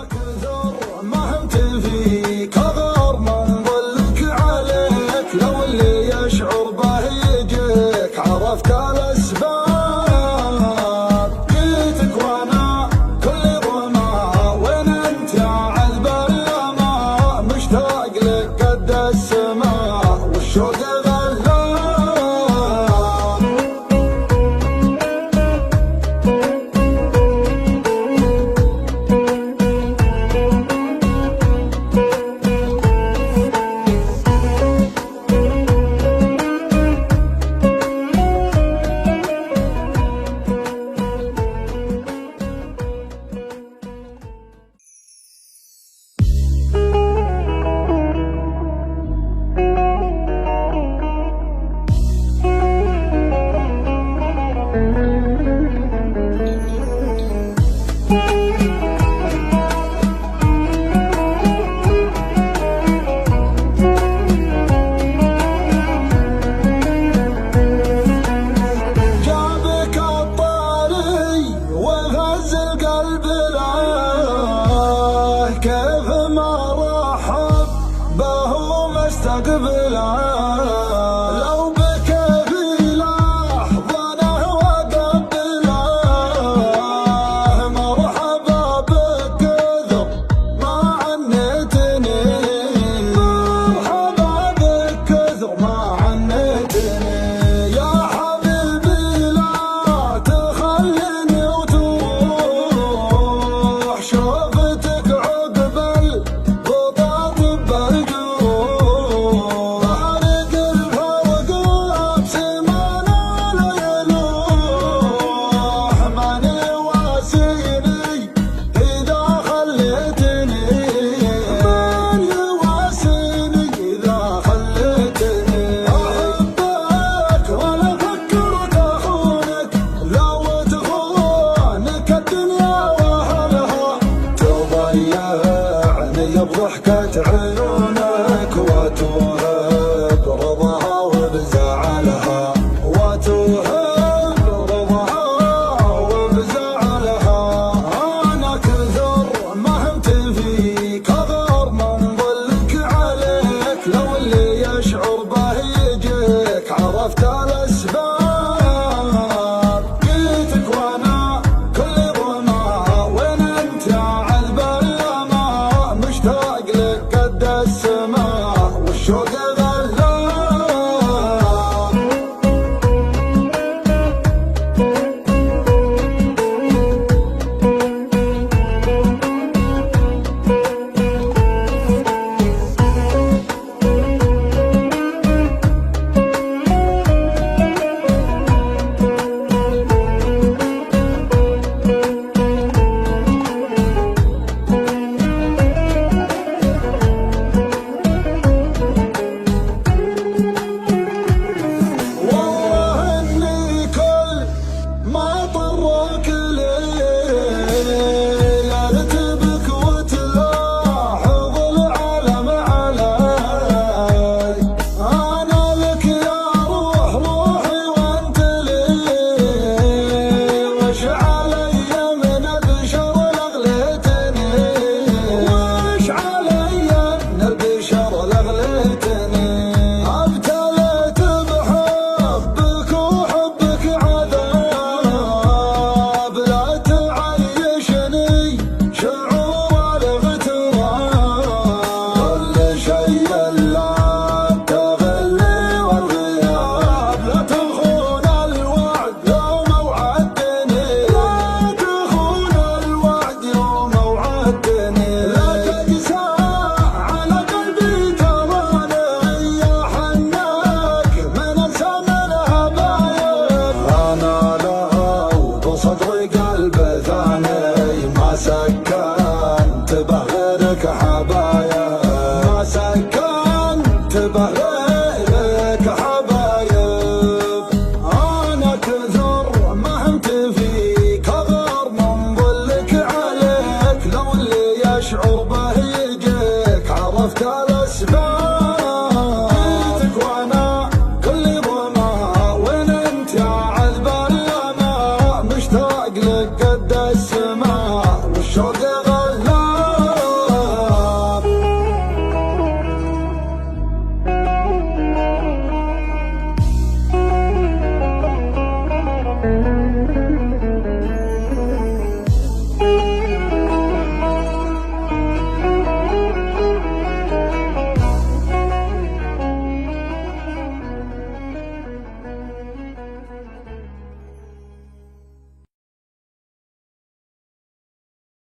كثر ما همت فيك غار من ظلك عليك، لو اللي يشعر به يجيك عرفت الاسباب. جيتك وانا كل ظما وين انت يا عذب اليما، مشتاق لك قد السماء والشوق غلاب. كيف ما رحب به مستقبله، لو بكى في لحظة وقبله. مرحبا بكثر ما عنتني، مرحبا بكثر ما عنتني. يا حبيبي لا تخليني وتروح، شوفتك عقب البطاط بالجروح. فارق الفرق بسمانا ليلوح، ماني واسيني إذا خليتني، ماني واسيني إذا خليتني. أحبك ولا فكرت أخونك، لو تخونك الدنيا وأهلها تضيعني بضحكة عيونك، واتوه برضاها وبزعلها، واتوه برضاها وبزعلها. أنا كثر ما همت فيك غار من ظلك عليك، لو اللي يشعر به يجيك عرفت الأسباب. جيتك وانا كل ظما وين انت يا عذب اليما، مشتاق لك قد السماء والشوق غلاب. والله اني كل ما طرك ليل ارتبك وتلاحظ العالم علي. انا لك يا روح روحي وانت لي، وش علي من البشر لغليتني، وش علي من البشر لغليتني. ابتليت بحبك وحبك عذاب، لا تعيشني شعور الاغتراب. كل شيء لا تغلي والغياب، لا تخون الوعد يوم وعدتني، لا تخون الوعد يوم وعدتني. لا تقسى على قلبي تراني يا حناك من الزمن هبايب. انا لو بصدري قلب ثاني ما سكنت به غيرك حبايب.